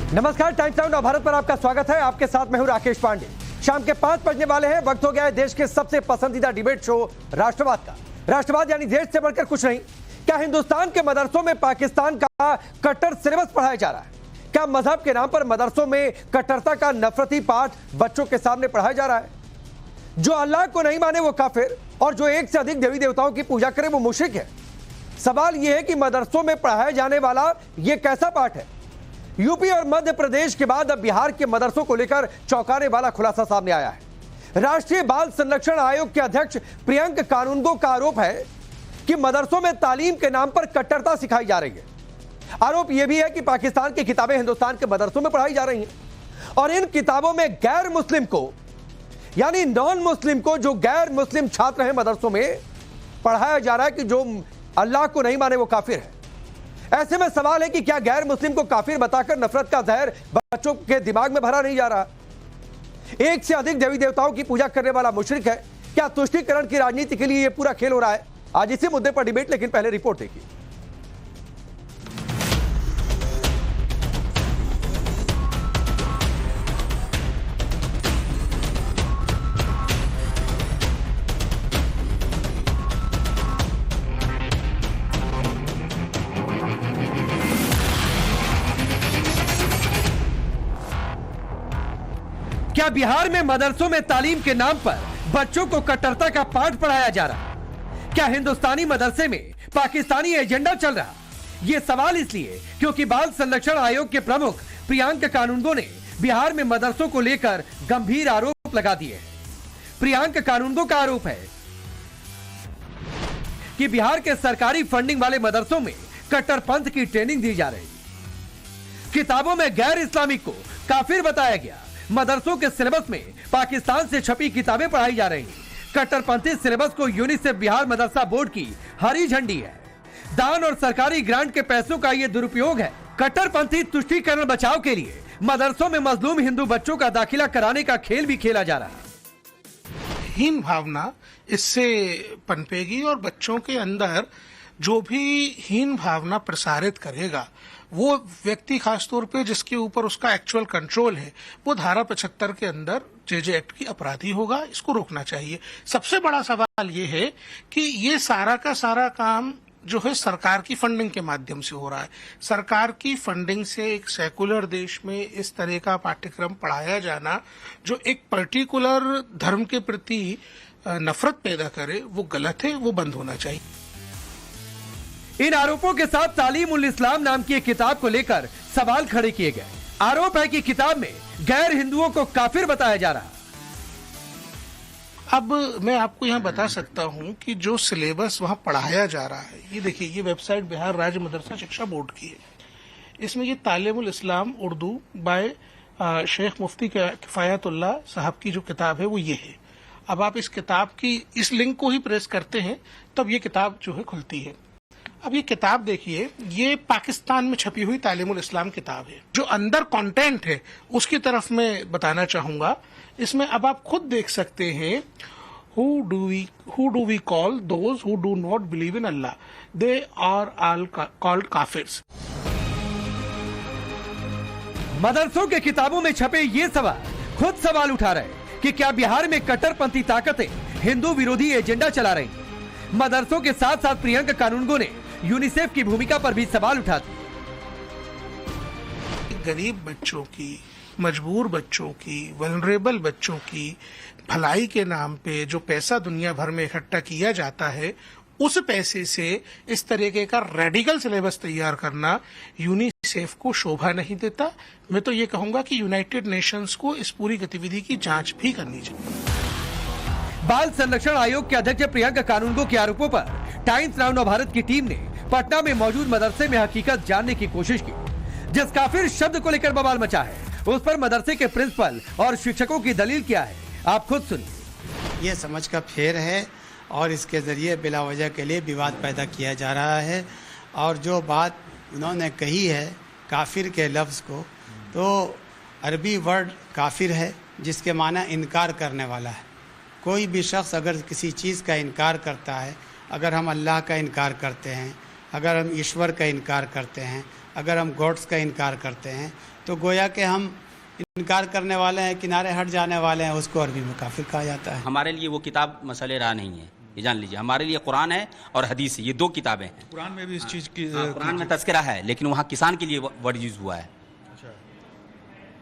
नमस्कार, times now Bharat पर आपका स्वागत है। आपके साथ मैं हूं राकेश पांडे। शाम के 5 बजने वाले हैं। वक्त हो गया है देश के सबसे पसंदीदा डिबेट शो राष्ट्रवाद का। राष्ट्रवाद यानी देश से बढ़कर कुछ नहीं। क्या हिंदुस्तान के मदरसों में पाकिस्तान का कट्टर सिलेबस पढ़ाया जा रहा है? क्या मजहब के नाम पर मदरसों में कट्टरता का नफरती पाठ बच्चों के सामने पढ़ाया जा रहा है? जो अल्लाह को नहीं माने वो काफिर और जो एक से अधिक देवी देवताओं की पूजा करे वो मुशरिक है। सवाल यह है कि मदरसों में पढ़ाया जाने वाला यह कैसा पाठ है? यूपी और मध्य प्रदेश के बाद अब बिहार के मदरसों को लेकर चौंकाने वाला खुलासा सामने आया है। राष्ट्रीय बाल संरक्षण आयोग के अध्यक्ष प्रियंक कानूनगो का आरोप है कि मदरसों में तालीम के नाम पर कट्टरता सिखाई जा रही है। आरोप यह भी है कि पाकिस्तान की किताबें हिंदुस्तान के मदरसों में पढ़ाई जा रही हैं और इन किताबों में गैर मुस्लिम को, यानी नॉन मुस्लिम को, जो गैर मुस्लिम छात्र हैं मदरसों में, पढ़ाया जा रहा है कि जो अल्लाह को नहीं माने वो काफिर है। ऐसे में सवाल है कि क्या गैर मुस्लिम को काफिर बताकर नफरत का जहर बच्चों के दिमाग में भरा नहीं जा रहा? एक से अधिक देवी देवताओं की पूजा करने वाला मुशरिक है। क्या तुष्टीकरण की राजनीति के लिए यह पूरा खेल हो रहा है? आज इसी मुद्दे पर डिबेट, लेकिन पहले रिपोर्ट देखिए। क्या बिहार में मदरसों में तालीम के नाम पर बच्चों को कट्टरता का पाठ पढ़ाया जा रहा? क्या हिंदुस्तानी मदरसे में पाकिस्तानी एजेंडा चल रहा? यह सवाल इसलिए क्योंकि बाल संरक्षण आयोग के प्रमुख प्रियंक कानूनगो ने बिहार में मदरसों को लेकर गंभीर आरोप लगा दिए। प्रियंक कानूनगो का आरोप है कि बिहार के सरकारी फंडिंग वाले मदरसों में कट्टरपंथ की ट्रेनिंग दी जा रही। किताबों में गैर इस्लामिक को काफिर बताया गया। मदरसों के सिलेबस में पाकिस्तान से छपी किताबें पढ़ाई जा रही। कट्टरपंथी सिलेबस को यूनिसेफ बिहार मदरसा बोर्ड की हरी झंडी है। दान और सरकारी ग्रांट के पैसों का यह दुरुपयोग है। कट्टरपंथी तुष्टीकरण बचाव के लिए मदरसों में मजलूम हिंदू बच्चों का दाखिला कराने का खेल भी खेला जा रहा है। हीन भावना इससे पनपेगी और बच्चों के अंदर जो भी हीन भावना प्रसारित करेगा वो व्यक्ति खासतौर पे जिसके ऊपर उसका एक्चुअल कंट्रोल है वो धारा 75 के अंदर जेजे एक्ट की अपराधी होगा। इसको रोकना चाहिए। सबसे बड़ा सवाल ये है कि ये सारा का सारा काम जो है सरकार की फंडिंग के माध्यम से हो रहा है। सरकार की फंडिंग से एक सेकुलर देश में इस तरह का पाठ्यक्रम पढ़ाया जाना जो एक पर्टिकुलर धर्म के प्रति नफरत पैदा करे वो गलत है, वो बंद होना चाहिए। इन आरोपों के साथ तालीम उल इस्लाम नाम की एक किताब को लेकर सवाल खड़े किए गए। आरोप है कि किताब में गैर हिंदुओं को काफिर बताया जा रहा। अब मैं आपको यहाँ बता सकता हूँ कि जो सिलेबस वहाँ पढ़ाया जा रहा है, ये देखिए, ये वेबसाइट बिहार राज्य मदरसा शिक्षा बोर्ड की है। इसमें ये तालीम उल इस्लाम उर्दू बाय शेख मुफ्ती किफायतुल्लाह साहब की जो किताब है वो ये है। अब आप इस किताब की इस लिंक को ही प्रेस करते हैं तब ये किताब जो है खुलती है। अब ये किताब देखिए, ये पाकिस्तान में छपी हुई तालीमुल इस्लाम किताब है। जो अंदर कंटेंट है उसकी तरफ मैं बताना चाहूंगा। इसमें अब आप खुद देख सकते हैं, who do we call those who do not believe in Allah? They are all called kafirs. मदरसों के किताबों में छपे ये खुद सवाल उठा रहे कि क्या बिहार में कट्टरपंथी ताकतें हिंदू विरोधी एजेंडा चला रही? मदरसों के साथ साथ प्रियंक कानूनगो ने यूनिसेफ की भूमिका पर भी सवाल उठा दिए। गरीब बच्चों की, मजबूर बच्चों की, वल्नरेबल बच्चों की भलाई के नाम पे जो पैसा दुनिया भर में इकट्ठा किया जाता है, उस पैसे से इस तरीके का रेडिकल सिलेबस तैयार करना यूनिसेफ को शोभा नहीं देता। मैं तो ये कहूंगा कि यूनाइटेड नेशंस को इस पूरी गतिविधि की जांच भी करनी चाहिए। बाल संरक्षण आयोग के अध्यक्ष प्रियंक कानूनगो के आरोपों पर टाइम्स नाउ भारत की टीम ने पटना में मौजूद मदरसे में हकीकत जानने की कोशिश की। जिस काफिर शब्द को लेकर बवाल मचा है उस पर मदरसे के प्रिंसिपल और शिक्षकों की दलील क्या है, आप खुद सुनिए। ये समझ का फेर है और इसके जरिए बिला वजह के लिए विवाद पैदा किया जा रहा है। और जो बात उन्होंने कही है काफिर के लफ्ज़ को, तो अरबी वर्ड काफिर है जिसके माना इनकार करने वाला है। कोई भी शख्स अगर किसी चीज़ का इनकार करता है, अगर हम अल्लाह का इनकार करते हैं, अगर हम ईश्वर का इनकार करते हैं, अगर हम गॉड्स का इनकार करते हैं तो गोया कि हम इनकार करने वाले हैं, किनारे हट जाने वाले हैं, उसको अरबी में काफिर कहा जाता है। हमारे लिए वो किताब मसले राह नहीं है, ये जान लीजिए। हमारे लिए कुरान है और हदीस है, ये दो किताबें हैं। कुरान में भी इस चीज़ की कुरान में तस्करा है, लेकिन वहाँ किसान के लिए वर्ड यूज हुआ है।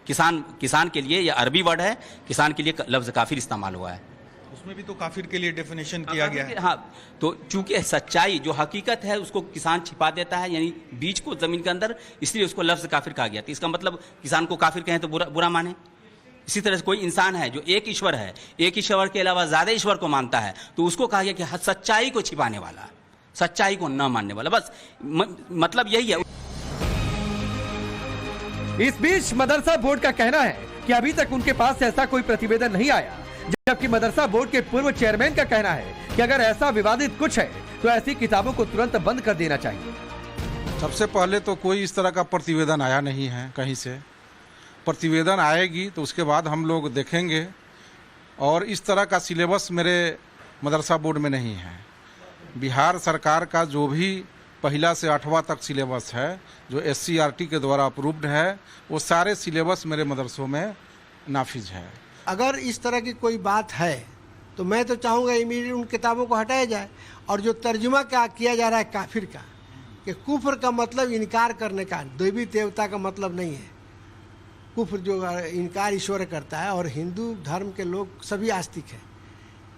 किसान के लिए, यह अरबी वर्ड है, किसान के लिए लफ्ज काफिर इस्तेमाल हुआ है। उसमें भी तो काफिर के लिए डेफिनेशन किया गया है। हाँ, तो चूंकि सच्चाई जो हकीकत है उसको किसान छिपा देता है, यानी बीज को जमीन के अंदर, इसलिए उसको लफ्ज काफिर कहा गया। तो इसका मतलब किसान को काफिर कहें तो बुरा माने। इसी तरह से कोई इंसान है जो एक ईश्वर है, एक ईश्वर के अलावा ज्यादा ईश्वर को मानता है, तो उसको कहा गया कि सच्चाई को छिपाने वाला, सच्चाई को न मानने वाला। बस मतलब यही है। इस बीच मदरसा बोर्ड का कहना है कि अभी तक उनके पास ऐसा कोई प्रतिवेदन नहीं आया, जबकि मदरसा बोर्ड के पूर्व चेयरमैन का कहना है कि अगर ऐसा विवादित कुछ है तो ऐसी किताबों को तुरंत बंद कर देना चाहिए। सबसे पहले तो कोई इस तरह का प्रतिवेदन आया नहीं है कहीं से। प्रतिवेदन आएगी तो उसके बाद हम लोग देखेंगे। और इस तरह का सिलेबस मेरे मदरसा बोर्ड में नहीं है। बिहार सरकार का जो भी पहला से 8वां तक सिलेबस है, जो SCRT के द्वारा अप्रूव्ड है, वो सारे सिलेबस मेरे मदरसों में नाफिज है। अगर इस तरह की कोई बात है तो मैं तो चाहूँगा इमीडिएट उन किताबों को हटाया जाए। और जो तर्जुमा किया जा रहा है काफिर का, कि कुफ्र का मतलब इनकार करने का, देवी देवता का मतलब नहीं है। कुफ्र जो इनकार ईश्वर करता है, और हिंदू धर्म के लोग सभी आस्तिक हैं,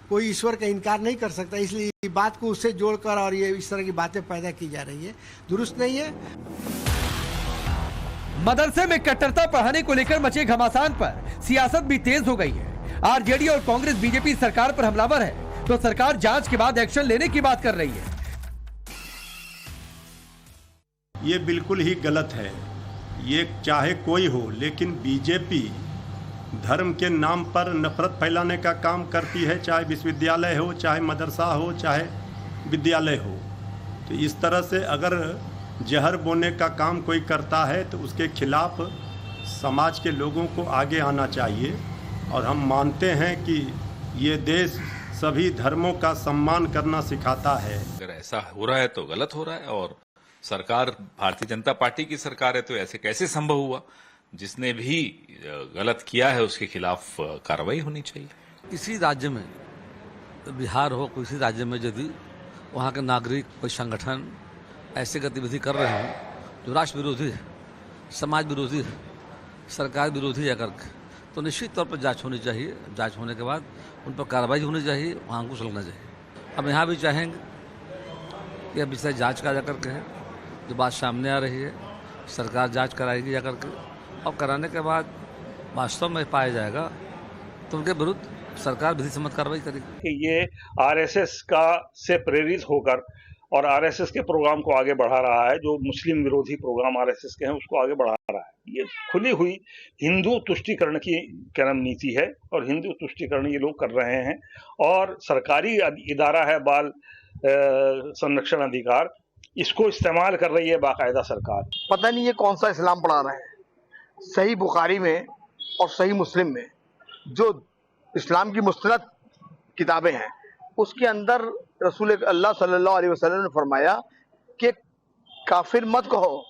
कोई ईश्वर का इनकार नहीं कर सकता। इसलिए ये बात को उससे जोड़कर और ये इस तरह की बातें पैदा की जा रही है, दुरुस्त नहीं है। मदरसे में कट्टरता पढ़ाने को लेकर मचे घमासान पर सियासत भी तेज हो गई है। आरजेडी और कांग्रेस बीजेपी सरकार पर हमलावर है, तो सरकार जांच के बाद एक्शन लेने की बात कर रही है। ये बिल्कुल ही गलत है। ये चाहे कोई हो, लेकिन बीजेपी धर्म के नाम पर नफरत फैलाने का काम करती है, चाहे विश्वविद्यालय हो, चाहे मदरसा हो, चाहे विद्यालय हो। तो इस तरह से अगर जहर बोने का काम कोई करता है तो उसके खिलाफ समाज के लोगों को आगे आना चाहिए। और हम मानते हैं कि ये देश सभी धर्मों का सम्मान करना सिखाता है। अगर ऐसा हो रहा है तो गलत हो रहा है। और सरकार भारतीय जनता पार्टी की सरकार है, तो ऐसे कैसे संभव हुआ? जिसने भी गलत किया है उसके खिलाफ कार्रवाई होनी चाहिए। किसी राज्य में, बिहार हो, किसी राज्य में यदि वहाँ के नागरिक कोई संगठन ऐसे गतिविधि कर रहे हैं जो राष्ट्र विरोधी है, समाज विरोधी है, सरकार विरोधी है करके, तो निश्चित तौर पर जांच होनी चाहिए। जांच होने के बाद उन पर कार्रवाई होनी चाहिए, वहाँ अंकुश लगना चाहिए। अब यहाँ भी चाहेंगे कि अब इसे जाँच करा करके है, जो बात सामने आ रही है, सरकार जाँच कराएगी जा करके, और कराने के बाद वास्तव में पाया जाएगा तो उनके विरुद्ध सरकार विधि सम्मत कार्रवाई करेगी। कि ये आरएसएस का से प्रेरित होकर और आरएसएस के प्रोग्राम को आगे बढ़ा रहा है, जो मुस्लिम विरोधी प्रोग्राम आरएसएस के हैं उसको आगे बढ़ा रहा है। ये खुली हुई हिंदू तुष्टीकरण की नीति है, और हिंदू तुष्टीकरण ये लोग कर रहे हैं। और सरकारी इदारा है बाल संरक्षण अधिकार, इसको इस्तेमाल कर रही है बाकायदा सरकार। पता नहीं ये कौन सा इस्लाम पढ़ा रहे हैं। सही बुखारी में और सही मुस्लिम में जो इस्लाम की मुस्तनद किताबें हैं, उसके अंदर रसूल अल्लाह सल्लल्लाहु अलैहि वसल्लम ने फरमाया कि काफिर मत कहो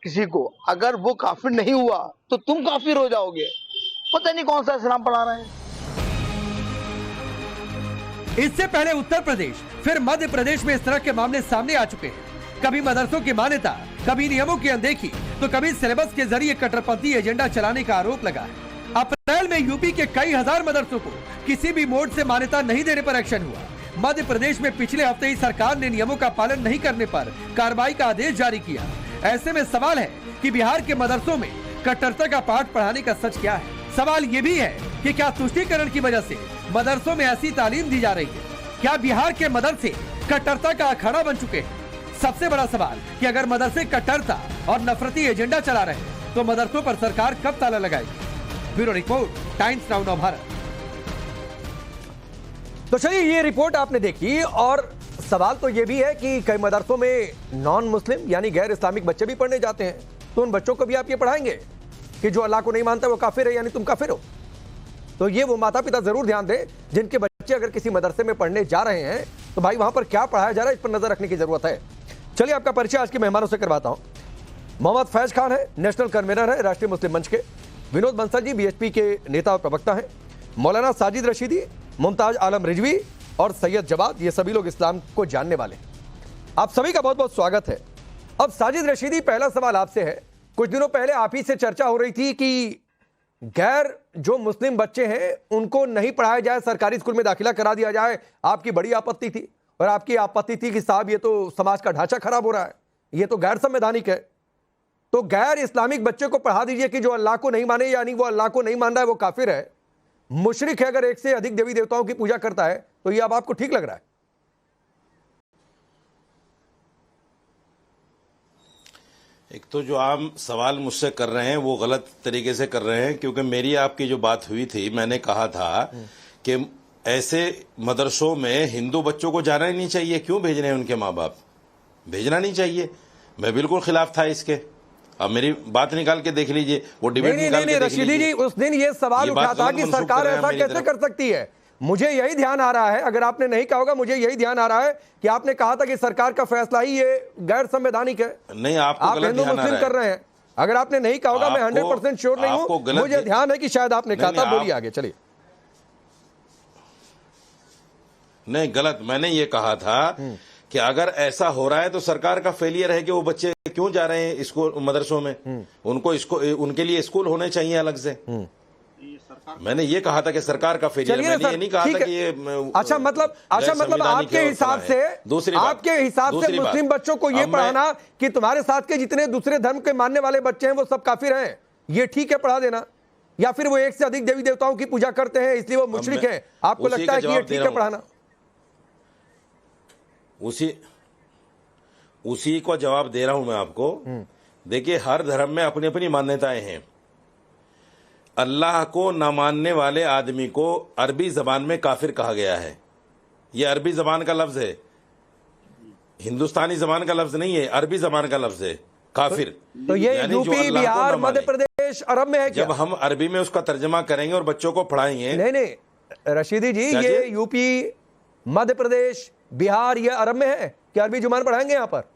किसी को, अगर वो काफिर नहीं हुआ तो तुम काफिर हो जाओगे। पता नहीं कौन सा इस्लाम पढ़ा रहे हैं। इससे पहले उत्तर प्रदेश, फिर मध्य प्रदेश में इस तरह के मामले सामने आ चुके हैं। कभी मदरसों की मान्यता, कभी नियमों की अनदेखी, तो कभी सिलेबस के जरिए कट्टरपंथी एजेंडा चलाने का आरोप लगा है। अप्रैल में यूपी के कई हजार मदरसों को किसी भी मोड से मान्यता नहीं देने पर एक्शन हुआ। मध्य प्रदेश में पिछले हफ्ते ही सरकार ने नियमों का पालन नहीं करने पर कार्रवाई का आदेश जारी किया। ऐसे में सवाल है कि बिहार के मदरसों में कट्टरता का पाठ पढ़ाने का सच क्या है। सवाल ये भी है कि क्या तुष्टीकरण की वजह से मदरसों में ऐसी तालीम दी जा रही है? क्या बिहार के मदरसे कट्टरता का अखाड़ा बन चुके हैं? सबसे बड़ा सवाल कि अगर मदरसे कट्टरता और नफरती एजेंडा चला रहे हैं तो मदरसों पर सरकार कब ताला लगाएगी? ब्यूरो रिपोर्ट, टाइम्स नाउ नव भारत। तो चलिए, ये रिपोर्ट आपने देखी, और सवाल तो ये भी है कि कई मदरसों में नॉन मुस्लिम यानी गैर इस्लामिक बच्चे भी पढ़ने जाते हैं, तो उन बच्चों को भी आप ये पढ़ाएंगे कि जो अल्लाह को नहीं मानता वो काफिर है, यानी तुम काफिर हो? तो ये वो माता पिता जरूर ध्यान दें जिनके बच्चे अगर किसी मदरसे में पढ़ने जा रहे हैं, तो भाई वहां पर क्या पढ़ाया जा रहा है इस पर नजर रखने की जरूरत है। चलिए, आपका परिचय आज के मेहमानों से करवाता हूं। मोहम्मद फैज खान है, नेशनल कन्वीनर है राष्ट्रीय मुस्लिम मंच के। विनोद बंसल जी बीएचपी के नेता और प्रवक्ता हैं। मौलाना साजिद रशीदी, मुमताज आलम रिजवी और सैयद जवाद, ये सभी लोग इस्लाम को जानने वाले हैं। आप सभी का बहुत बहुत स्वागत है। अब साजिद रशीदी, पहला सवाल आपसे है। कुछ दिनों पहले आप ही से चर्चा हो रही थी कि गैर जो मुस्लिम बच्चे हैं उनको नहीं पढ़ाया जाए, सरकारी स्कूल में दाखिला करा दिया जाए। आपकी बड़ी आपत्ति थी और आपकी आपत्ति थी कि साहब ये तो समाज का ढांचा खराब हो रहा है, ये तो गैर संवैधानिक है। तो गैर इस्लामिक बच्चे को पढ़ा दीजिए कि जो अल्लाह को नहीं माने, यानी वो अल्लाह को नहीं मान रहा है, वो काफिर है, मुशरिक है। अगर एक से अधिक देवी देवताओं की पूजा करता है तो ये अब आपको ठीक लग रहा है? एक तो जो आप सवाल मुझसे कर रहे हैं वो गलत तरीके से कर रहे हैं, क्योंकि मेरी आपकी जो बात हुई थी, मैंने कहा था कि ऐसे मदरसों में हिंदू बच्चों को जाना ही नहीं चाहिए। क्यों भेज रहे हैं उनके माँ बाप? भेजना नहीं चाहिए। मैं बिल्कुल खिलाफ था इसके। अब मेरी बात निकाल के देख लीजिए, वो डिबेट निकाल के देख लीजिए। रशीदी जी, उस दिन ये सवाल उठा था कि सरकार ऐसा कैसे कर सकती है। मुझे यही ध्यान आ रहा है, अगर आपने नहीं कहा होगा, मुझे यही ध्यान आ रहा है कि आपने कहा था कि सरकार का फैसला ही ये गैर संवैधानिक है। नहीं, आपको आप गलत हिंदू ध्यान आ मुस्लिम रहा कर रहे हैं। अगर आपने नहीं कहा होगा, मैं 100% श्योर नहीं हूं, मुझे ध्यान है कि शायद आपने कहा था। बोलिए आगे, चलिए। नहीं, गलत मैंने ये कहा था कि अगर ऐसा हो रहा है तो सरकार का फेलियर है कि वो बच्चे क्यों जा रहे हैं स्कूल मदरसों में। उनको उनके लिए स्कूल होने चाहिए अलग से। मैंने ये कहा था कि सरकार का फेलियर, मैंने ये नहीं कहा था कि ये अच्छा मतलब आपके हिसाब से, मुस्लिम बच्चों को ये पढ़ाना कि तुम्हारे साथ के जितने दूसरे धर्म के मानने वाले बच्चे हैं वो सब काफिर हैं, ये ठीक है पढ़ा देना? या फिर वो एक से अधिक देवी देवताओं की पूजा करते हैं इसलिए वो मुशरिक है, आपको लगता है कि ये ठीक है पढ़ाना? उसी को जवाब दे रहा हूं मैं आपको। देखिए, हर धर्म में अपनी अपनी मान्यताएं हैं। अल्लाह को न मानने वाले आदमी को अरबी जबान में काफिर कहा गया है। यह अरबी जबान का लफ्ज है, हिंदुस्तानी जबान का लफ्ज नहीं है, अरबी जबान का लफ्ज है काफिर। तो ये यूपी, बिहार, मध्य प्रदेश, अरब में है क्या? जब हम अरबी में उसका तर्जमा करेंगे और बच्चों को पढ़ाएंगे। नहीं रशीदी जी, ये यूपी, मध्य प्रदेश, बिहार, ये अरब में है कि अरबी जुबान पढ़ाएंगे? यहाँ पर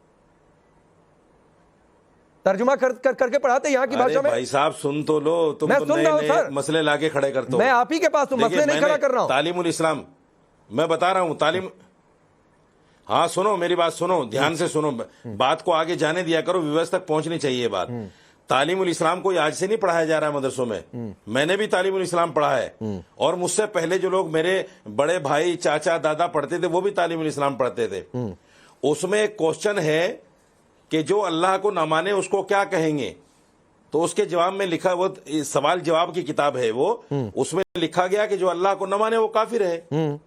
तर्जुमा करके पढ़ाते यहाँ की भाषा में। भाई साहब सुन तो लो, तुम मैं सुन रहा हूं सर, मसले लाके खड़े करते हो। मैं आप ही के पास हूं, मसले नहीं खड़ा कर रहा हूं। तालीमुल इस्लाम मैं बता रहा हूं, तालीम। हाँ सुनो, मेरी बात सुनो, ध्यान से सुनो, बात को आगे जाने दिया करो, व्यवस्था तक पहुंचनी चाहिए बात। तालीमुल इस्लाम कोई आज से नहीं पढ़ाया जा रहा है मदरसों में। मैंने भी तालीमुल इस्लाम पढ़ा है, और मुझसे पहले जो लोग मेरे बड़े भाई, चाचा, दादा पढ़ते थे वो भी तालीमुल इस्लाम पढ़ते थे। उसमें एक क्वेश्चन है कि जो अल्लाह को ना माने उसको क्या कहेंगे, तो उसके जवाब में लिखा, वो सवाल जवाब की किताब है वो, उसमें लिखा गया कि जो अल्लाह को न माने वो काफिर है।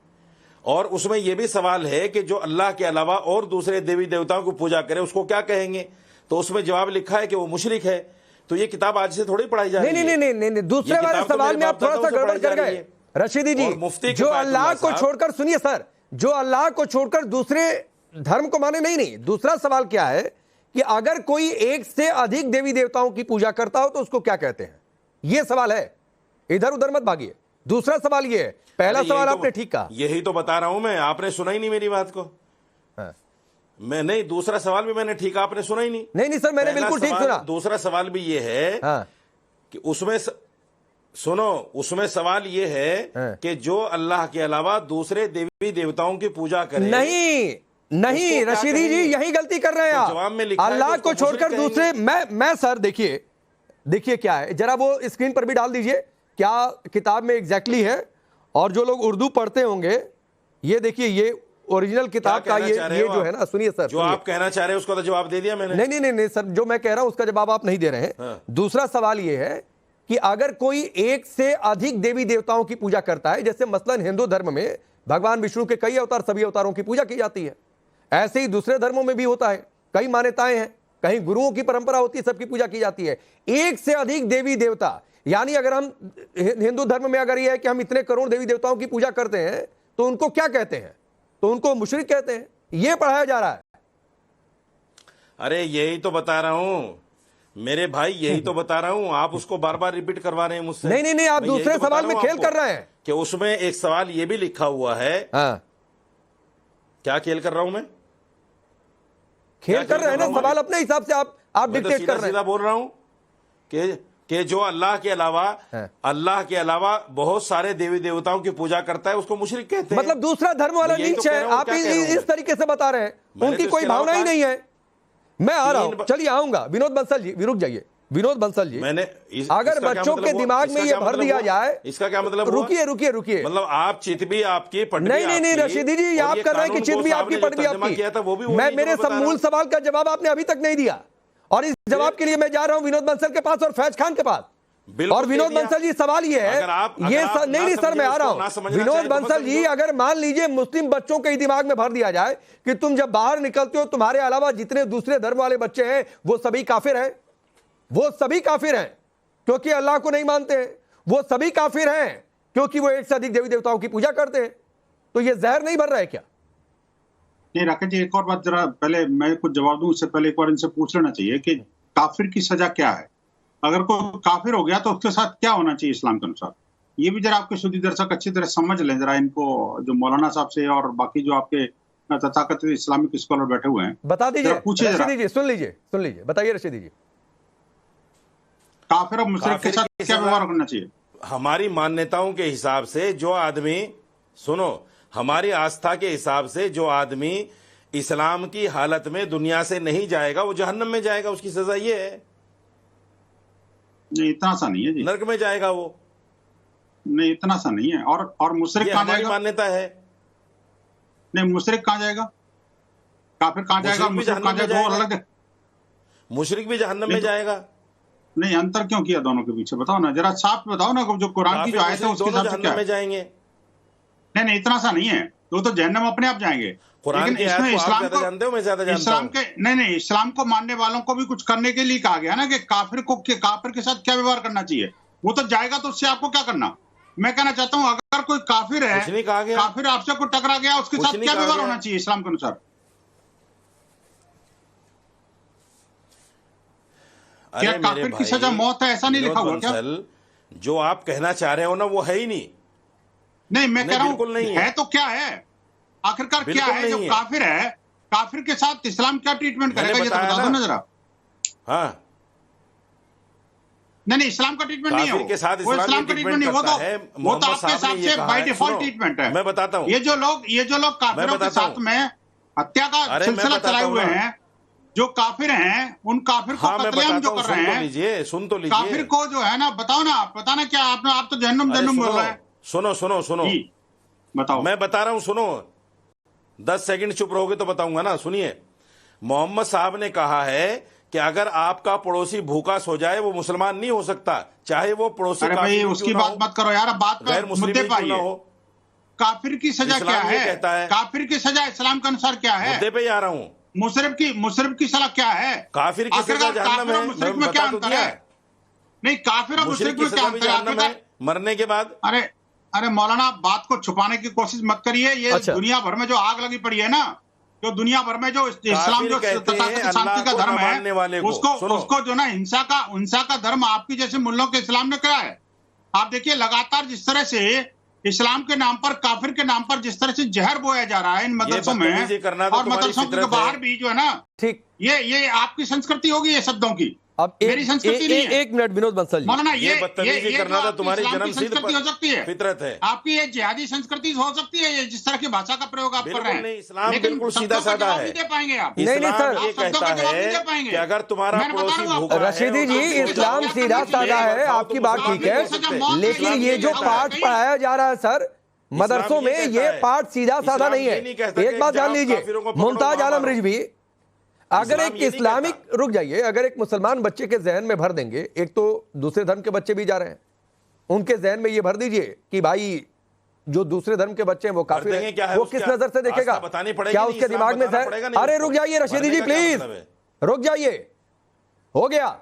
और उसमें यह भी सवाल है कि जो अल्लाह के अलावा और दूसरे देवी देवताओं की पूजा करे उसको क्या कहेंगे, तो उसमें जवाब लिखा है कि वो मुशरिक है। तो ये किताब आज से थोड़ी पढ़ाई जा रही है। नहीं, दूसरे वाले सवाल में आप थोड़ा सा गड़बड़ कर गए रशीदी जी। जो अल्लाह को छोड़कर, सुनिए सर, जो अल्लाह को छोड़कर दूसरे धर्म को माने, नहीं, दूसरा सवाल क्या है कि अगर कोई एक से अधिक देवी देवताओं की पूजा करता हो तो उसको क्या कहते हैं, यह सवाल है। इधर उधर मत भागिए। दूसरा सवाल यह है, पहला सवाल आपने ठीक कहा, यही तो बता रहा हूं मैं, आपने सुना ही नहीं मेरी बात को। मैं नहीं, दूसरा सवाल भी मैंने ठीक, आपने सुना ही नहीं। नहीं सर, मैंने बिल्कुल ठीक सुना। दूसरा सवाल भी ये है कि उसमें सुनो, उसमें सवाल ये है कि जो अल्लाह के अलावा दूसरे देवी देवताओं की पूजा करे। नहीं रशीदी जी, यही गलती कर रहे हैं आप। जवाब में लिखा अल्लाह को छोड़कर दूसरे, मैं सर देखिए क्या है, जरा वो स्क्रीन पर भी डाल दीजिए क्या किताब में एग्जैक्टली है। और जो लोग उर्दू पढ़ते होंगे, ये देखिए, ये ओरिजिनल किताब का ये जो है ना, सुनिए सर, जो आप कहना चाह रहे हैं उसका तो जवाब दे दिया मैंने। नहीं सर, जो मैं कह रहा हूं उसका जवाब आप नहीं दे रहे हैं। दूसरा सवाल ये है कि अगर कोई एक से अधिक देवी देवताओं की पूजा करता है, जैसे मसलन हिंदू धर्म में भगवान विष्णु के कई अवतार, सभी अवतारों की पूजा की जाती है, ऐसे ही दूसरे धर्मों में भी होता है, कई मान्यताएं हैं, कहीं गुरुओं की परंपरा होती है, सबकी पूजा की जाती है। एक से अधिक देवी देवता, यानी अगर हम हिंदू धर्म में अगर यह है कि हम इतने करोड़ देवी देवताओं की पूजा करते हैं तो उनको क्या कहते हैं, तो उनको मुशरिक कहते हैं। यह पढ़ाया जा रहा है। अरे यही तो बता रहा हूं मेरे भाई, यही तो बता रहा हूं, आप उसको बार बार रिपीट करवा रहे हैं मुझसे। नहीं, आप दूसरे सवाल में खेल कर रहे हैं कि उसमें एक सवाल यह भी लिखा हुआ है। क्या खेल कर रहा हूं मैं? खेल कर रहे हैं ना, सवाल अपने हिसाब से आप आप मैं तो डिक्टेट कर रहे सीधा हैं। बोल रहा हूं कि जो अल्लाह के अलावा बहुत सारे देवी देवताओं की पूजा करता है उसको मुशरिक कहते हैं। मतलब दूसरा धर्म वाला यही तो नीच कह है, रहा हूं, आप क्या कह रहा हूं इस मैं? तरीके से बता रहे हैं। मैंने उनकी तो कोई इसके अलावा भावना ही कहा- नहीं है। मैं आ रहा हूं, तीन- चलिए आऊंगा। विनोद बंसल जी, रुक जाइए। विनोद बंसल जी, मैंने अगर इसका क्या बच्चों मतलब के हुआ? दिमाग में इसका ये क्या भर मतलब दिया हुआ? जाए, इसका क्या मतलब हुआ? रुकिए। मतलब आप चित भी आपकी पट भी नहीं आपकी, रशीदी जी, और आप ये कर रहे हैं कि कानून चित को भी साहब आपकी ने जो पट भी तर्जमा आपकी। किया था वो भी मैं वही मेरे जो बता रहा मूल हूं। सवाल का जवाब आपने अभी तक नहीं दिया, और इस जवाब के लिए मैं जा रहा हूं विनोद बंसल के पास और फैज खान के पास। और विनोद बंसल जी, सवाल ये है, नहीं सर, मैं आ रहा हूं। विनोद बंसल जी, अगर मान लीजिए मुस्लिम बच्चों के दिमाग में भर दिया जाए कि तुम जब बाहर निकलते हो तुम्हारे अलावा जितने दूसरे धर्म वाले बच्चे हैं वो सभी काफिर हैं, वो सभी काफिर हैं क्योंकि अल्लाह को नहीं मानते, वो सभी काफिर हैं क्योंकि वो एक से अधिक देवी देवताओं की पूजा करते हैं, तो ये जहर नहीं भर रहा है क्या? नहीं राकेश जी, एक और बात, जरा पहले मैं कुछ जवाब दूं उससे पहले एक बार इनसे पूछ लेना चाहिए कि काफिर की सजा क्या है। अगर कोई काफिर हो गया तो उसके साथ क्या होना चाहिए इस्लाम के अनुसार, ये भी जरा आपके सुधी दर्शक अच्छी तरह समझ लें जरा इनको, जो मौलाना साहब से और बाकी जो आपके तथाकथित इस्लामिक स्कॉलर बैठे हुए हैं। बता दीजिए, पूछिए, रशीदी जी सुन लीजिए, बताइए रशीदी जी। काफिर और मुशरिक के साथ क्या व्यवहार करना चाहिए? हमारी मान्यताओं के हिसाब से जो आदमी, सुनो, हमारी आस्था के हिसाब से जो आदमी इस्लाम की हालत में दुनिया से नहीं जाएगा वो जहन्नम में जाएगा, उसकी सजा ये है। नहीं, इतना सा नहीं है जी। नरक में जाएगा वो। नहीं, इतना सा नहीं है। और मुशरिक कहाँ जाएगा? मान्यता है। नहीं, मुशरिक कहाँ जाएगा? काफिर कहाँ जाएगा? मुशरिक कहाँ जाएगा? वो अलग है। मुशरिक भी जहन्नम में जाएगा। नहीं, अंतर क्यों किया दोनों के पीछे, बताओ ना जरा, साफ बताओ ना, जो कुरान की जो आयत है उसके हिसाब से क्या में जाएंगे। नहीं, इतना सा नहीं है, वो तो जहन्नम अपने आप जाएंगे। कुरान की आयत को आप ज्यादा जानते हो, मैं ज्यादा जानता हूं। नहीं, इस्लाम को मानने वालों को भी कुछ करने के लिए कहा गया ना कि काफिर के साथ क्या व्यवहार करना चाहिए। वो तो जाएगा तो उससे आपको क्या करना। मैं कहना चाहता हूं अगर कोई काफिर है, काफिर आपसे कोई टकरा गया, उसके साथ क्या व्यवहार होना चाहिए इस्लाम के अनुसार? क्या काफिर की सजा मौत है, ऐसा नहीं लिखा हुआ क्या? जो आप कहना चाह रहे हो ना वो है ही नहीं। नहीं, मैं कह रहा हूं है तो क्या है, आखिरकार क्या है? जो काफिर है, काफिर के साथ इस्लाम क्या ट्रीटमेंट करेगा ये तो बता दो ना जरा। हाँ, नहीं, इस्लाम का ट्रीटमेंट नहीं है वो इस्लाम का ट्रीटमेंट नहीं, वो तो आपके हिसाब से बाय डिफॉल्ट ट्रीटमेंट है। मैं बताता हूँ, ये जो लोग काफिरों के साथ में हत्या का सिलसिला चलाए हुए हैं, जो काफिर हैं, उन काफिर को कत्लेआम जो कर रहे हैं, सुन तो लीजिए, काफिर को जो है ना, बताना क्या आप तो जहन्नुम बोल रहे हैं। सुनो बताओ। मैं बता रहा हूं, सुनो, 10 सेकंड चुप रहोगे तो बताऊंगा ना। सुनिए, मोहम्मद साहब ने कहा है कि अगर आपका पड़ोसी भूखा सो जाए वो मुसलमान नहीं हो सकता, चाहे वो पड़ोसी। अरे भाई उसकी बात मत करो यार, बात गैर मुस्लिम क्यों ना हो। काफिर की सजा क्या है? काफिर की सजा इस्लाम के अनुसार क्या है? मुद्दे पे ही आ रहा हूं। मुशरिक की सजा क्या है? काफिर की सजा जहन्नम है। मुशरिक में क्या अंतर है? नहीं, काफिर और मुशरिक में क्या अंतर है? मरने के बाद। अरे मौलाना, बात को छुपाने की कोशिश मत करिए। ये दुनिया भर में जो आग लगी पड़ी है ना, जो दुनिया भर में जो इस्लाम जो शांति का धर्म है, उसको जो ना हिंसा का धर्म आपकी जैसे मुल्लों के इस्लाम ने कहा है। आप देखिए लगातार जिस तरह से इस्लाम के नाम पर, काफिर के नाम पर जिस तरह से जहर बोया जा रहा है इन मदरसों में और मदरसों के बाहर भी जो है ना, ठीक, ये आपकी संस्कृति होगी ये शब्दों की। अब मेरी संस्कृति नहीं है। एक मिनट विनोद बंसल जी, मौलाना, ये बदतमीजी करना था तुम्हारी जन्मसिद्ध संस्कृति हो सकती है, फितरत है आपकी। ये जिहादी संस्कृति हो सकती है, ये जिस तरह की भाषा का प्रयोग आप कर रहे हैं। इस्लाम बिल्कुल सीधा साधा है। दे पाएंगे आप? नहीं सर, ये कहता है कि अगर तुम्हारा पड़ोसी भूखा है, रशीदी जी, इस्लाम सीधा साधा है, आपकी बात ठीक है, लेकिन ये जो पाठ पढ़ाया जा रहा है सर मदरसों में, ये पाठ सीधा साधा नहीं है। एक बात जान लीजिए मुमताज आलम रिजवी, अगर एक इस्लामिक, रुक जाइए, अगर एक मुसलमान बच्चे के जहन में भर देंगे, एक तो दूसरे धर्म के बच्चे भी जा रहे हैं, उनके जहन में ये भर दीजिए कि भाई जो दूसरे धर्म के बच्चे हैं वो काफिर हैं, वो किस नजर से देखेगा? क्या उसके दिमाग में जहर? अरे रुक जाइए रशीदी जी, प्लीज रुक जाइए, हो गया।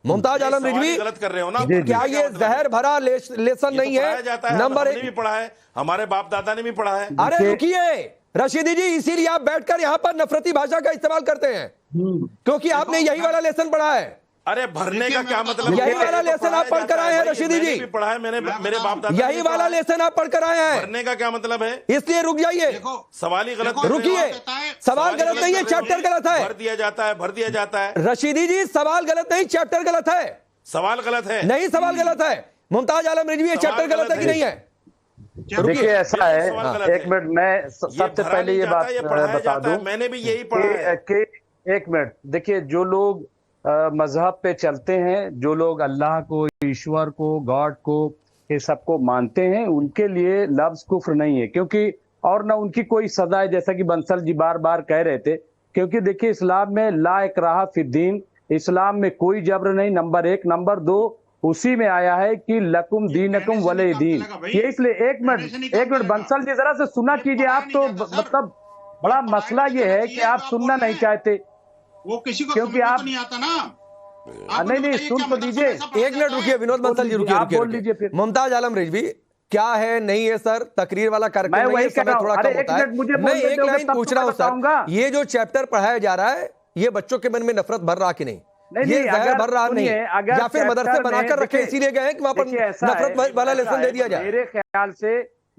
मुमताज आलम रिजवी, गलत कर रहे हो ना। क्या ये जहर भरा लेसन नहीं है? नंबर एक भी पढ़ा है, हमारे बाप दादा ने भी पढ़ा है। अरे रुकिए रशीदी जी, इसीलिए आप बैठकर यहां पर नफरती भाषा का इस्तेमाल करते हैं, क्योंकि आपने यही वाला लेसन पढ़ा है। अरे भरने का क्या मतलब? यही वाला लेसन आप पढ़ कर आए हैं रशीदी जी, पढ़ा है मैंने, मेरे बाप दादा यही वाला लेसन आप पढ़ कर आए हैं। भरने का क्या मतलब है? इसलिए रुक जाइए, सवाल ही गलत। रुकिए, सवाल गलत नहीं है, चैप्टर गलत है। भर दिया जाता है, भर दिया जाता है। रशीदी जी सवाल गलत नहीं, चैप्टर गलत है। सवाल गलत है नहीं, सवाल गलत है। मुमताज आलम रिजवी, ये चैप्टर गलत है कि नहीं है? देखिए ऐसा है, एक मिनट, मैं सबसे पहले ये बात बता दूं, मैंने भी यही पढ़ा है कि एक मिनट देखिए, जो लोग मजहब पे चलते हैं, जो लोग अल्लाह को, ईश्वर को, गॉड को, ये सबको मानते हैं, उनके लिए लफ्ज कुफ्र नहीं है, क्योंकि और ना उनकी कोई सजा है, जैसा कि बंसल जी बार बार कह रहे थे। क्योंकि देखिए इस्लाम में ला इकराहा फिद्दीन, इस्लाम में कोई जबर नहीं, नंबर 1। नंबर 2, उसी में आया है कि लकुम दीनकुम वले दीन। ये इसलिए एक मिनट बंसल जी जरा से सुना कीजिए। आप तो मतलब बड़ा मसला ये है कि आप सुनना नहीं चाहते, वो किसी को क्योंकि आप नहीं आता ना। नहीं सुन तो लीजिए। एक मिनट रुकिए विनोद बंसल जी, रुकिए। मुमताज आलम रिजवी, क्या है नहीं है सर, तकरीर वाला कार्यक्रम नहीं है, समय थोड़ा कम होता है। मैं एक लाइन पूछ रहा हूं सर, ये जो चैप्टर पढ़ाया जा रहा है, ये बच्चों के मन में नफरत भर रहा कि नहीं? ये जहर भर रहा नहीं, या फिर मदरसे बनाकर रखे इसीलिए गए कि वहां पर नफरत वाला लेसन दे दिया जाए?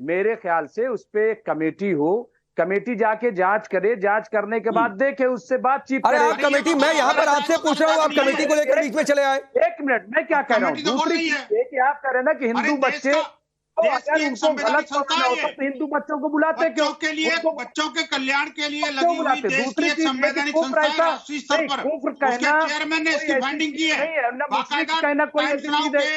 मेरे ख्याल से उस पे कमेटी हो, कमेटी जाके जांच करे, जांच करने के बाद देखे, उससे बातचीत करे। आप कमेटी, मैं यहाँ पर आपसे पूछ रहा हूँ, आप कमेटी को लेकर बीच में चले आए। एक मिनट, मैं क्या कह रहा हूँ, दूसरी चीज कि आप कह रहे हैं ना कि हिंदू बच्चे, अगर उनको गलत समझना होता तो हिंदू बच्चों को बुलाते क्यों? के लिए, बच्चों के कल्याण के लिए लगी हुई देश की एक संवैधानिक संस्था है, राष्ट्रीय स्तर पर, उसके चेयरमैन ने इसकी फाइंडिंग की है। कहना कोई ऐसी चीज है।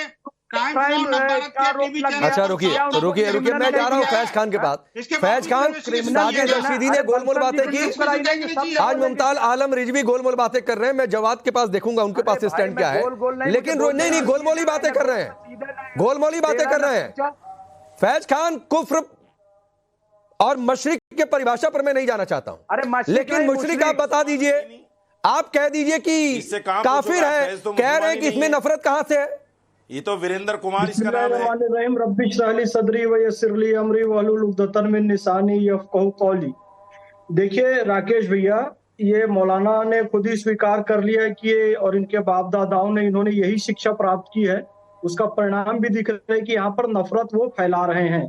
अच्छा रुकिए, मैं जा रहा हूँ फैज खान के पास। फैज खान, साजिद रशीदी ने गोलमोल बातें की, आज मुमताज आलम रिजवी गोलमोल बातें कर रहे हैं। मैं जवाद के पास देखूंगा उनके पास स्टैंड क्या है, लेकिन नहीं, गोलमोली बातें कर रहे हैं, गोलमोली बातें कर रहे हैं। फैज खान, कुफ्र और मशरिक के परिभाषा पर मैं नहीं जाना चाहता हूं, लेकिन मुशरिक आप बता दीजिए, आप कह दीजिए कि काफिर है, कह रहे हैं कि इसमें नफरत कहां से है? ये तो वीरेंद्र कुमार इसका नाम है। रब्बी इश्रह ली सदरी व यस्सिर ली अमरी वहलुल उक़दतन मिन लिसानी यफ़क़हू क़ौली। देखिए राकेश भैया, ये मौलाना ने खुद ही स्वीकार कर लिया कि ये और इनके बाप दादाओं ने, इन्होंने यही शिक्षा प्राप्त की है। उसका परिणाम भी दिख रहा है कि यहाँ पर नफरत वो फैला रहे हैं।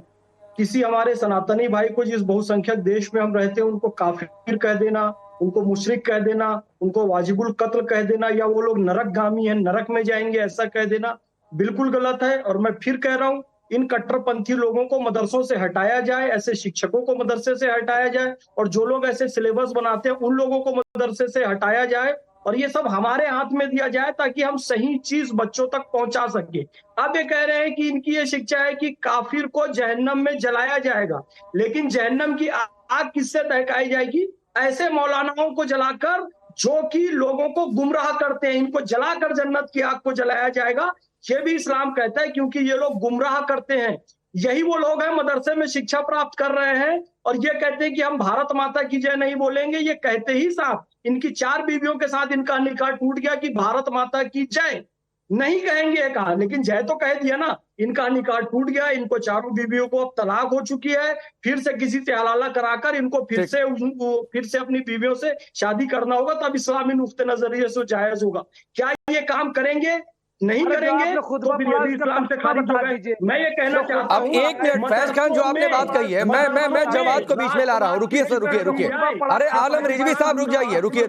किसी हमारे सनातनी भाई को, जिस बहुसंख्यक देश में हम रहते हैं, उनको काफिर कह देना, उनको मुशरिक कह देना, उनको वाजिबुल कत्ल कह देना, या वो लोग नरकगामी हैं, नरक में जाएंगे, ऐसा कह देना बिल्कुल गलत है। और मैं फिर कह रहा हूं, इन कट्टरपंथी लोगों को मदरसों से हटाया जाए, ऐसे शिक्षकों को मदरसे से हटाया जाए, और जो लोग ऐसे सिलेबस बनाते हैं उन लोगों को मदरसे से हटाया जाए, और ये सब हमारे हाथ में दिया जाए ताकि हम सही चीज बच्चों तक पहुंचा सके। अब ये कह रहे हैं कि इनकी ये शिक्षा है कि काफिर को जहन्नम में जलाया जाएगा, लेकिन जहन्नम की आग किससे दहकाई जाएगी? ऐसे मौलानाओं को जलाकर जो कि लोगों को गुमराह करते हैं, इनको जलाकर जन्नत की आग को जलाया जाएगा। ये भी इस्लाम कहता है, क्योंकि ये लोग गुमराह करते हैं। यही वो लोग हैं मदरसे में शिक्षा प्राप्त कर रहे हैं और ये कहते हैं कि हम भारत माता की जय नहीं बोलेंगे। ये कहते ही साफ, इनकी 4 बीवियों के साथ इनका निकाह टूट गया कि भारत माता की जय नहीं कहेंगे, कहा, लेकिन जय तो कह दिया ना। इनका निकाह टूट गया, इनको 4 बीवियों को अब तलाक हो चुकी है, फिर से किसी से हलाला कराकर इनको फिर से अपनी बीवियों से शादी करना होगा, तब इस्लामी नुक्ते नजरिए से जायज होगा। क्या ये काम करेंगे? नहीं करेंगे तो फिर ये भी इस्लाम से खारिज हो गए। मैं ये कहना चाहता हूं, अब एक मिनट फैज खान, जो आपने बात कही है, मैं जवाद को बीच में ला रहा हूं। रुकिए सर, रुकिए। अरे आलम रिजवी साहब रुक जाइए, रुकिए।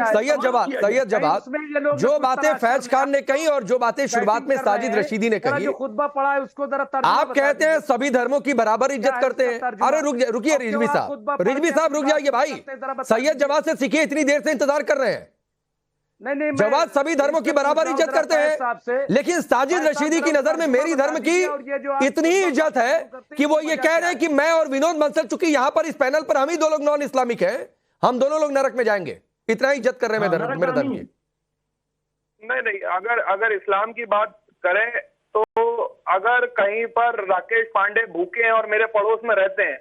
सैयद जवाद, जो बातें फैज खान ने कही और जो बातें शुरुआत में साजिद रशीदी ने कही, खुतबा पढ़ा है उसको जरा आप कहते हैं सभी धर्मों की बराबर इज्जत करते हैं। अरे रुकिए रिजवी साहब रुक जाइए भाई। सैयद जवाद से सीखिए, इतनी देर से इंतजार कर रहे हैं। नहीं, जवाद सभी धर्मों की बराबर इज्जत करते हैं, लेकिन साजिद रशीदी की नजर में मेरी धर्म की इतनी इज्जत है कि वो ये कह रहे हैं कि मैं और विनोद बंसल, चूंकि यहाँ पर इस पैनल पर हम ही 2 लोग नॉन इस्लामिक हैं, हम दोनों लोग नरक में जाएंगे। इतना ही इज्जत कर रहे हैं मेरे धर्म की। नहीं, अगर इस्लाम की बात करें तो अगर कहीं पर राकेश पांडे भूखे हैं और मेरे पड़ोस में रहते हैं,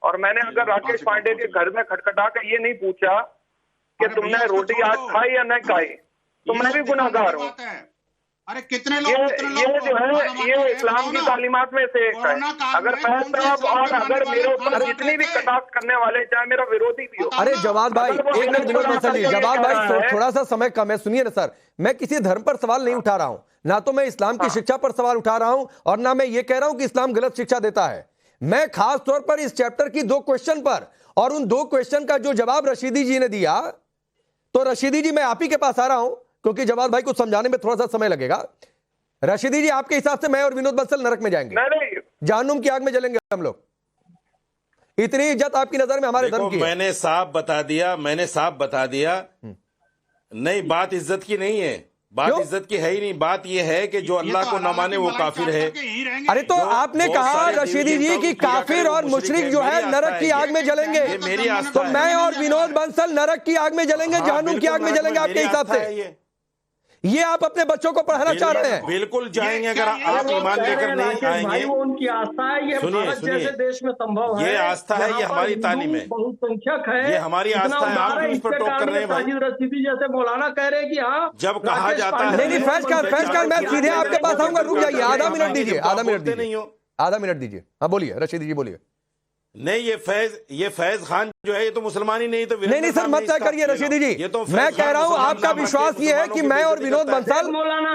और मैंने अगर राकेश पांडे के घर में खटखटा कर ये नहीं पूछा कि तुमने रोटी आज खाई या नहीं खाई, तो मैं भी गुनाहगार हूँ। अरे कितने लोग ये जो है ये इस्लाम की तालीमात में से एक है। अगर फैज साहब और अगर मेरे ऊपर जितनी भी कटाक्ष करने वाले, चाहे मेरा विरोधी भी हो। अरे जवाद भाई, एक मिनट विनोद बंसल जी, जवाद भाई थोड़ा सा समय कम है, सुनिए ना सर। मैं किसी धर्म पर सवाल नहीं उठा रहा हूं, ना तो मैं इस्लाम की शिक्षा पर सवाल उठा रहा हूं और ना मैं ये कह रहा हूं कि इस्लाम गलत शिक्षा देता है। मैं खास तौर पर इस चैप्टर की 2 क्वेश्चन पर और उन 2 क्वेश्चन का जो जवाब रशीदी जी ने दिया, तो रशीदी जी मैं आप ही के पास आ रहा हूं क्योंकि जवाद भाई को समझाने में थोड़ा सा समय लगेगा। रशीदी जी, आपके हिसाब से मैं और विनोद बंसल नरक में जाएंगे, जहन्नुम की आग में जलेंगे हम लोग? इतनी इज्जत आपकी नजर में हमारे धर्म की है? मैंने साफ बता दिया नहीं, बात इज्जत की नहीं है, बात इज्जत की है ही नहीं। बात यह है कि जो अल्लाह को न माने वो काफिर है। अरे तो आपने कहा रशीदी जी कि काफिर और मुशरिक जो है नरक की आग में जलेंगे, मेरी आस्था तो मैं और विनोद बंसल नरक की आग में जलेंगे, जहन्नुम की आग में जलेंगे आपके हिसाब से? ये आप अपने बच्चों को पढ़ाना चाह रहे हैं? बिल्कुल जाएंगे, अगर आप ईमान लेकर नहीं आएंगे। वो उनकी आस्था है, ये भारत जैसे देश में संभव है। ये आस्था है, ये हमारी तालीम है, बहुसंख्यक है, ये हमारी आस्था है। आप इस पर टोक कर रहे हैं भाई। साजिद रशीदी जैसे मौलाना कह रहे हैं कि हाँ, जब कहा जाता है नहीं फैज खान मैं सीधे आपके पास आऊंगा, रुक जाइए, आधा मिनट दीजिए, आधा मिनट दीजिए। हाँ बोलिए रशीदी जी, बोलिए। नहीं, ये फैज खान जो है ये तो मुसलमान ही नहीं, तो नहीं सर मत तय करिए रशीदी जी, ये तो मैं कह रहा हूं आपका विश्वास ये है कि मैं और विनोद बंसल,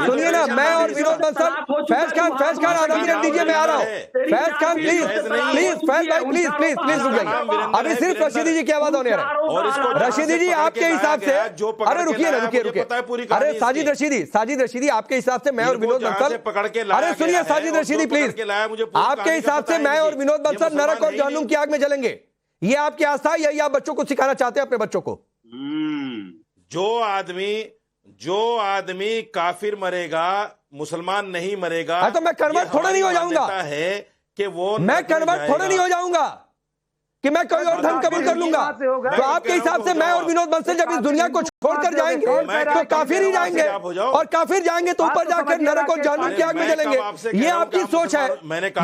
सुनिए ना, मैं और विनोद बंसल, फैज खान आधा मिनट दीजिए, मैं आ रहा हूं। फैज खान प्लीज फैज भाई प्लीज रुक जाइए, अभी सिर्फ रशीदी जी की आवाज होने आ रहा है। रशीदी जी आपके हिसाब से, अरे रुकिए, अरे साजिद रशीदी आपके हिसाब से मैं और विनोद बंसल, अरे सुनिए साजिद रशीदी प्लीज, आपके हिसाब से मैं और विनोद बंसल नरक और जहन्नुम की आग में जलेंगे, ये आपकी आस्था है? यही आप बच्चों को सिखाना चाहते हैं अपने बच्चों को? जो आदमी काफिर मरेगा, मुसलमान नहीं मरेगा। तो मैं कन्वर्ट थोड़ा नहीं हो जाऊंगा, है कि वो मैं कन्वर्ट थोड़ा नहीं हो जाऊंगा कि मैं कोई और धर्म कबूल कर लूंगा। तो आपके हिसाब से मैं और विनोद बंसल जब इस दुनिया को छोड़कर जाएंगे तो काफिर ही जाएंगे, और काफिर जाएंगे तो ऊपर जाकर नरक और जहन्नुम की आग में जलेंगे। ये आपकी सोच है,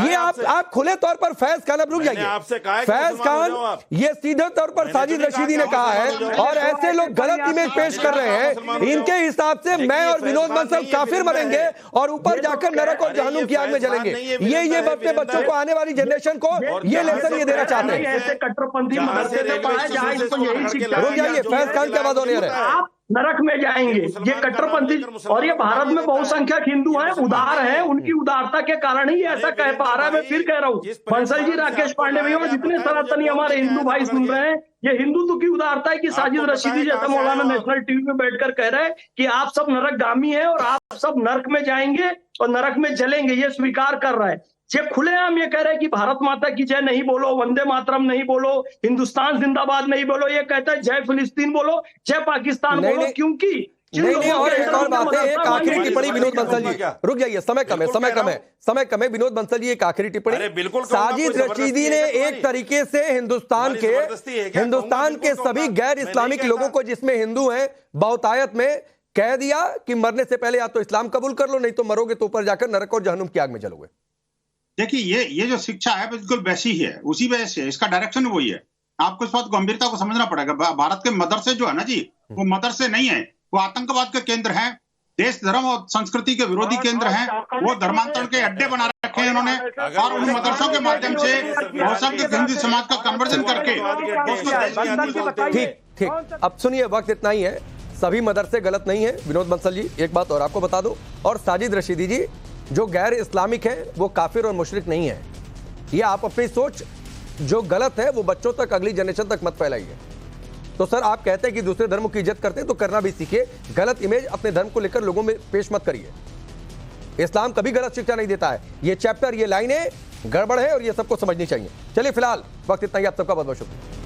ये आप खुले तौर पर फैज खान, अब रुक जाइए फैज खान, ये सीधे तौर पर साजिद रशीदी ने कहा है और ऐसे लोग गलत इमेज पेश कर रहे हैं। इनके हिसाब से मैं और विनोद बंसल काफिर मरेंगे और ऊपर जाकर नरक और जहन्नुम की आग में जलेंगे। ये अपने बच्चों को, आने वाली जनरेशन को ये लेसन ये देना चाहते हैं। कट्टरपंथी मदरसे से पढ़ाया जाए, इसको यही शिक्षा। रुक जाइए, फैज खान की आवाज होने रहे, आप नरक में जाएंगे, ये कट्टरपंथी। और ये भारत में बहुसंख्यक हिंदू हैं, उदार हैं, उनकी उदारता के कारण ही ऐसा कह पा रहा है। मैं फिर कह रहा हूँ बंसल जी, राकेश पांडे भैया, जितने सनातनी हमारे हिंदू भाई सुन रहे हैं, ये हिंदुत्व की उदारता है कि साजिद रशीदी जैसा मौलाना नेशनल टीवी में बैठकर कह रहे हैं कि आप सब नरकगामी हैं और आप सब नरक में जाएंगे और नरक में जलेंगे, ये स्वीकार कर रहा है। ये खुलेआम ये कह रहे हैं कि भारत माता की जय नहीं बोलो, वंदे मातरम नहीं बोलो, हिंदुस्तान जिंदाबाद नहीं बोलो, ये कहता है जय फिलिस्तीन बोलो, जय पाकिस्तान बोलो, क्योंकि नहीं। और एक और बात है, एक आखिरी टिप्पणी विनोद बंसल जी, रुक जाइए, समय कम है विनोद बंसल जी, एक आखिरी टिप्पणी। साजिद रशीदी ने एक तरीके से हिंदुस्तान के सभी गैर इस्लामिक लोगों को, जिसमें हिंदू हैं, बहुतायत में कह दिया कि मरने से पहले या तो इस्लाम कबूल कर लो, नहीं तो मरोगे तो ऊपर जाकर नरक और जहन्नुम की आग में जलोगे। देखिए ये जो शिक्षा है बिल्कुल वैसी ही है, उसी वजह से इसका डायरेक्शन वही है। आपको इस बात गंभीरता को समझना पड़ेगा। भारत के मदरसे जो है ना जी, वो मदरसे नहीं है, वो आतंकवाद के केंद्र हैं, देश धर्म और संस्कृति के विरोधी केंद्र हैं, वो धर्मांतरण के अड्डे बना रखे हैं इन्होंने, और उन मदरसों के माध्यम से बहुसंख्यक हिंदू समाज का कन्वर्जन करके। ठीक, अब सुनिए, वक्त इतना ही है, सभी मदरसे गलत नहीं है। विनोद बंसल जी, एक बात और आपको बता दो, और साजिद रशीदी जी, जो गैर इस्लामिक है वो काफिर और मुशरिक नहीं है। ये आप अपनी सोच जो गलत है वो बच्चों तक, अगली जनरेशन तक मत फैलाइए। तो सर, आप कहते हैं कि दूसरे धर्मों की इज्जत करते हैं तो करना भी सीखिए, गलत इमेज अपने धर्म को लेकर लोगों में पेश मत करिए। इस्लाम कभी गलत शिक्षा नहीं देता है। ये चैप्टर, ये लाइनें गड़बड़ है और ये सबको समझनी चाहिए। चलिए फिलहाल वक्त इतना ही, आप सबका बहुत बहुत शुक्रिया।